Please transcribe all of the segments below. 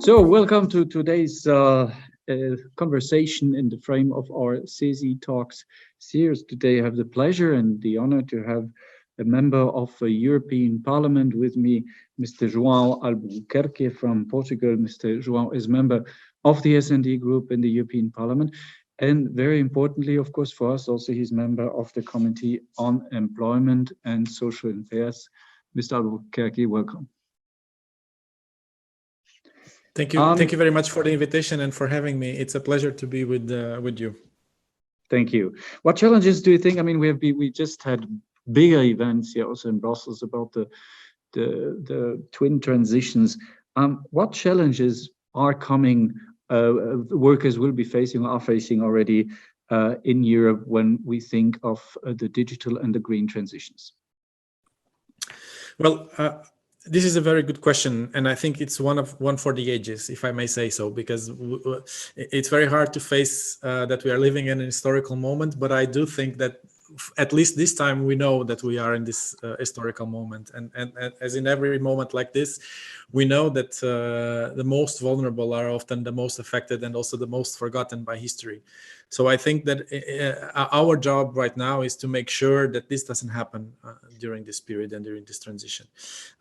So, welcome to today's conversation in the frame of our CESI Talks series. Today, I have the pleasure and the honor to have a member of the European Parliament with me, Mr. João Albuquerque from Portugal. Mr. João is member of the S&D Group in the European Parliament. And very importantly, of course, for us, also he's member of the Committee on Employment and Social Affairs. Mr. Albuquerque, welcome. Thank you. Thank you very much for the invitation and for having me. It's a pleasure to be with you. Thank you. What challenges do you think? I mean, we just had bigger events here also in Brussels about the twin transitions. What challenges are coming? Workers will be facing or are facing already in Europe when we think of the digital and the green transitions? Well, this is a very good question, and I think it's one for the ages, if I may say so, because it's very hard to face that we are living in an historical moment. But I do think that at least this time we know that we are in this historical moment, and as in every moment like this, we know that the most vulnerable are often the most affected and also the most forgotten by history. So I think that our job right now is to make sure that this doesn't happen during this period and during this transition.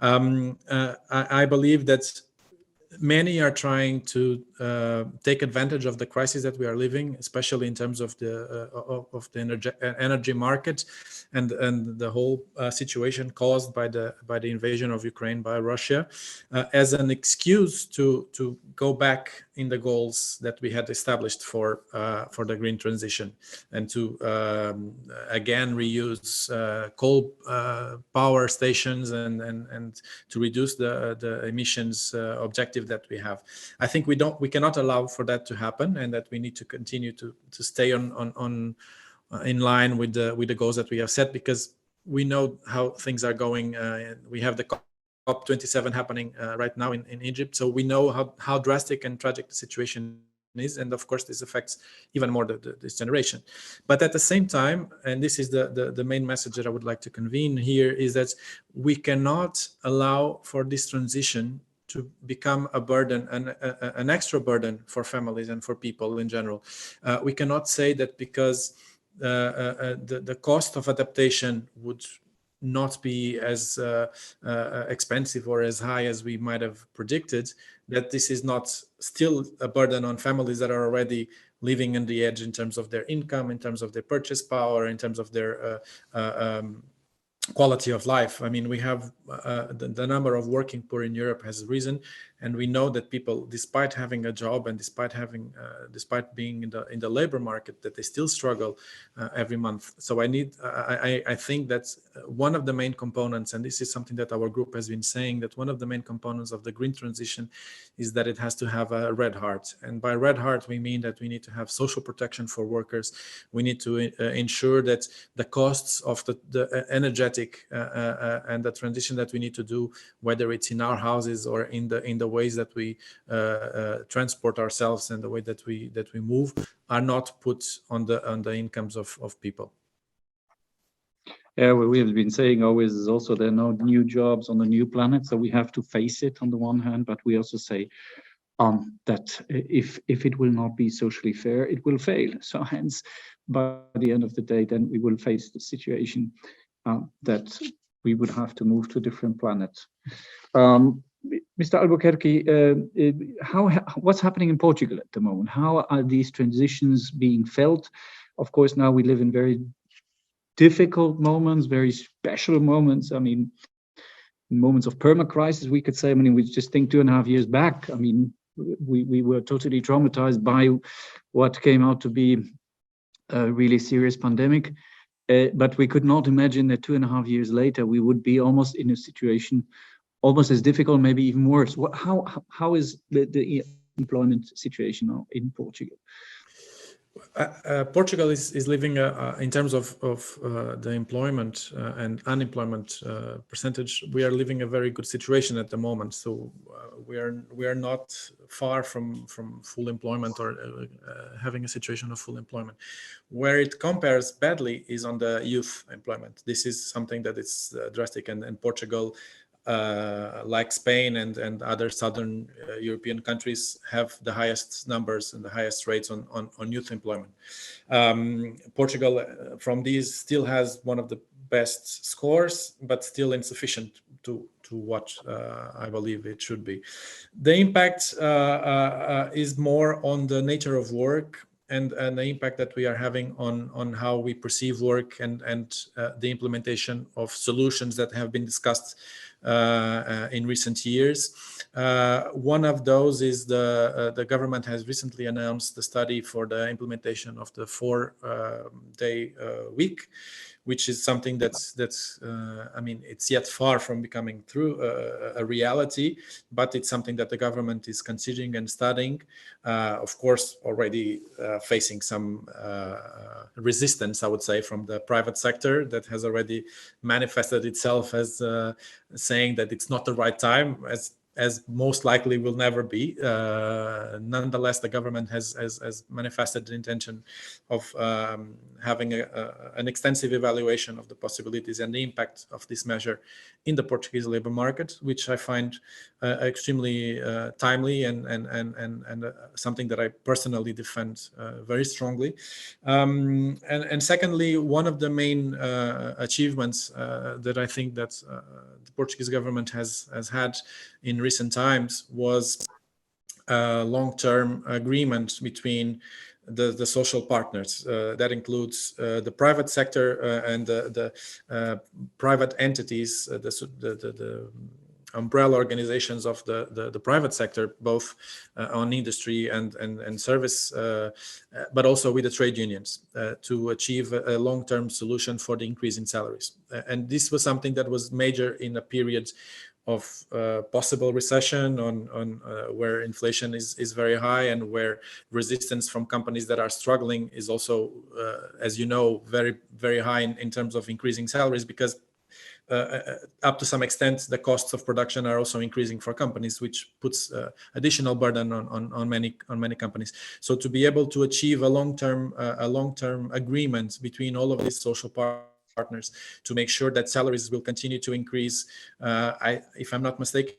I believe that many are trying to take advantage of the crisis that we are living, especially in terms of the energy market and the whole situation caused by the invasion of Ukraine by Russia, as an excuse to go back in the goals that we had established for the green transition, and to again reuse coal power stations and to reduce the emissions objective that we have. I think we cannot allow for that to happen, and that we need to continue to stay in line with the goals that we have set, because we know how things are going. We have the COP27 happening right now in Egypt, so we know how drastic and tragic the situation is, and of course this affects even more this generation. But at the same time, and this is the main message that I would like to convene here, is that we cannot allow for this transition to become a burden, an extra burden for families and for people in general. We cannot say that because the cost of adaptation would not be as expensive or as high as we might have predicted, that this is not still a burden on families that are already living on the edge in terms of their income, in terms of their purchase power, in terms of their quality of life. I mean, we have the number of working poor in Europe has risen, and we know that people, despite having a job and despite being in the labor market, that they still struggle every month. So I think that one of the main components, and this is something that our group has been saying, that one of the main components of the green transition is that it has to have a red heart. And by red heart, we mean that we need to have social protection for workers. We need to ensure that the costs of the energetic and the transition that we need to do, whether it's in our houses or in the ways that we transport ourselves and the way that we move, are not put on the incomes of people. Yeah, what we have been saying always is also there are no new jobs on the new planet, so we have to face it on the one hand, but we also say that if it will not be socially fair, it will fail. So hence, by the end of the day, then we will face the situation that we would have to move to a different planet. Mr. Albuquerque, what's happening in Portugal at the moment? How are these transitions being felt? Of course, now we live in very difficult moments, very special moments. I mean, moments of perma-crisis, we could say. I mean, we just think 2.5 years back. I mean, we were totally traumatized by what came out to be a really serious pandemic. But we could not imagine that 2.5 years later, we would be almost in a situation almost as difficult, maybe even worse. How is the employment situation now in Portugal? Portugal is living, in terms of the employment and unemployment percentage, we are living a very good situation at the moment. So we are not far from full employment or having a situation of full employment. Where it compares badly is on the youth employment. This is something that is drastic, and Portugal like Spain and other southern European countries, have the highest numbers and the highest rates on youth employment. Portugal, from these, still has one of the best scores, but still insufficient to what I believe it should be. The impact is more on the nature of work and the impact that we are having on how we perceive work and the implementation of solutions that have been discussed in recent years. One of those is the government has recently announced the study for the implementation of the 4-day week, which is something that's I mean, it's yet far from becoming through a reality, but it's something that the government is considering and studying. Of course, already facing some resistance, I would say, from the private sector that has already manifested itself as saying that it's not the right time, as most likely will never be. Nonetheless, the government has manifested the intention of having an extensive evaluation of the possibilities and the impact of this measure in the Portuguese labor market, which I find extremely timely and something that I personally defend very strongly. And secondly, one of the main achievements that I think that the Portuguese government has had in recent times was a long-term agreement between the social partners. That includes the private sector and the private entities, the umbrella organizations of the private sector, both on industry and service, but also with the trade unions to achieve a long-term solution for the increase in salaries. And this was something that was major in a period of possible recession, on where inflation is very high and where resistance from companies that are struggling is also, as you know, very, very high in terms of increasing salaries, because up to some extent, the costs of production are also increasing for companies, which puts additional burden on many companies. So to be able to achieve a long-term agreement between all of these social partners to make sure that salaries will continue to increase, if I'm not mistaken,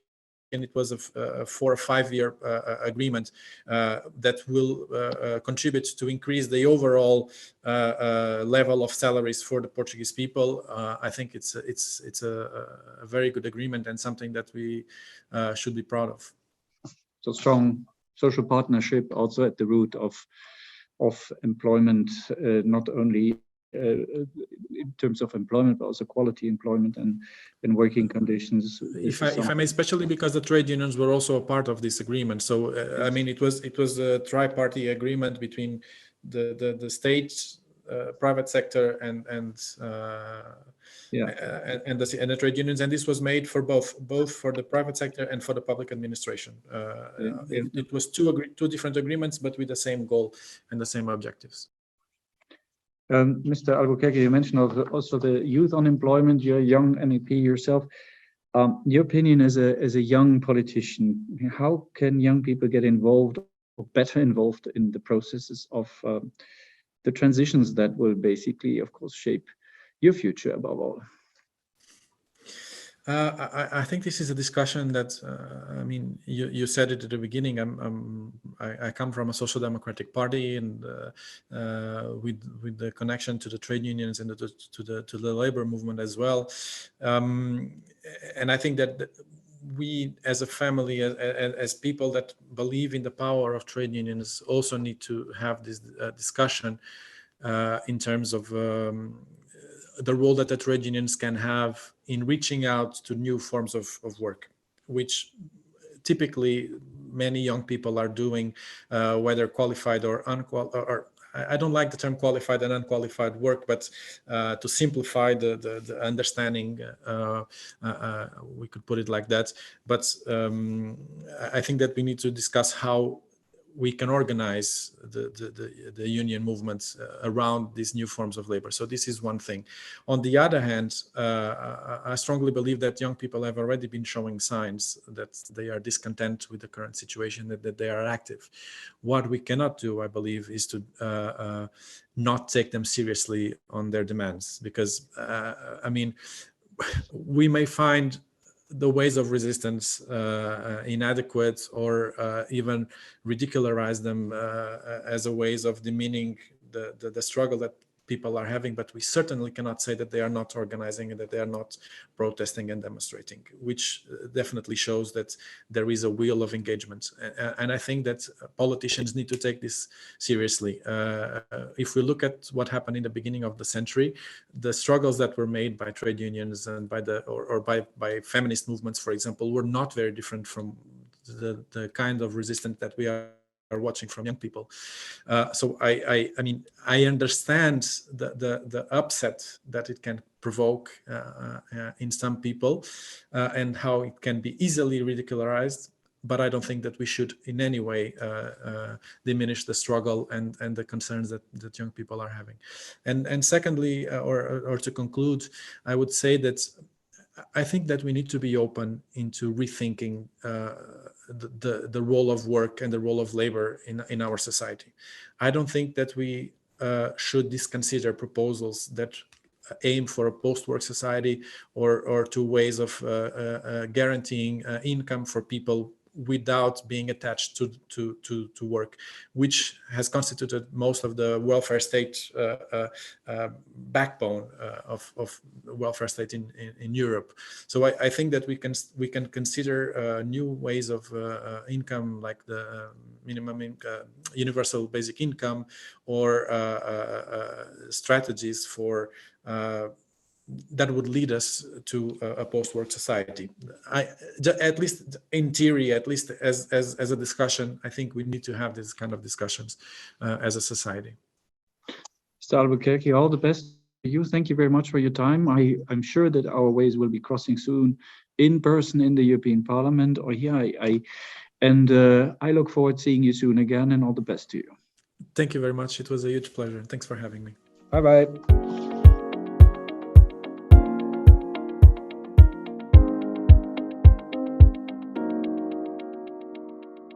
it was a 4 or 5 year agreement that will contribute to increase the overall level of salaries for the Portuguese people. I think it's a very good agreement and something that we should be proud of. So strong social partnership also at the root of employment, not only in terms of employment, but also quality employment and working conditions. If I may, especially because the trade unions were also a part of this agreement. So I mean, it was a tri-party agreement between the state, private sector, and the trade unions, and this was made for both for the private sector and for the public administration. It was two different agreements, but with the same goal and the same objectives. Mr. Albuquerque, you mentioned also the youth unemployment. You're a young MEP yourself. Your opinion as a young politician, how can young people get involved or better involved in the processes of the transitions that will basically, of course, shape your future above all? I think this is a discussion that, I mean, you said it at the beginning. I come from a social democratic party, and with the connection to the trade unions and to the labor movement as well. And I think that we, as a family, as people that believe in the power of trade unions, also need to have this discussion in terms of the role that the trade unions can have in reaching out to new forms of work, which typically many young people are doing, whether qualified or unqualified, or I don't like the term qualified and unqualified work, but to simplify the understanding, we could put it like that. But I think that we need to discuss how we can organize the union movements around these new forms of labor. So this is one thing. On the other hand, I strongly believe that young people have already been showing signs that they are discontent with the current situation, that they are active. What we cannot do, I believe, is to not take them seriously on their demands, because I mean, we may find the ways of resistance inadequate, or even ridicularize them as a ways of demeaning the struggle that people are having, but we certainly cannot say that they are not organizing and that they are not protesting and demonstrating, which definitely shows that there is a will of engagement. And I think that politicians need to take this seriously. If we look at what happened in the beginning of the century, the struggles that were made by trade unions and by feminist movements, for example, were not very different from the kind of resistance that we are watching from young people. So I mean, I understand the upset that it can provoke in some people and how it can be easily ridicularized, but I don't think that we should in any way diminish the struggle and the concerns that young people are having. And secondly, or to conclude, I would say that I think that we need to be open into rethinking the role of work and the role of labor in our society. I don't think that we should disconsider proposals that aim for a post-work society or to ways of guaranteeing income for people without being attached to work, which has constituted most of the welfare state backbone of welfare state in Europe. So I think that we can consider new ways of income, like the minimum universal basic income, or strategies for that would lead us to a post-work society. At least in theory, at least as a discussion, I think we need to have these kind of discussions as a society. Mr. Albuquerque, all the best to you. Thank you very much for your time. I'm sure that our ways will be crossing soon in person in the European Parliament. Or I look forward to seeing you soon again, and all the best to you. Thank you very much. It was a huge pleasure. Thanks for having me. Bye-bye.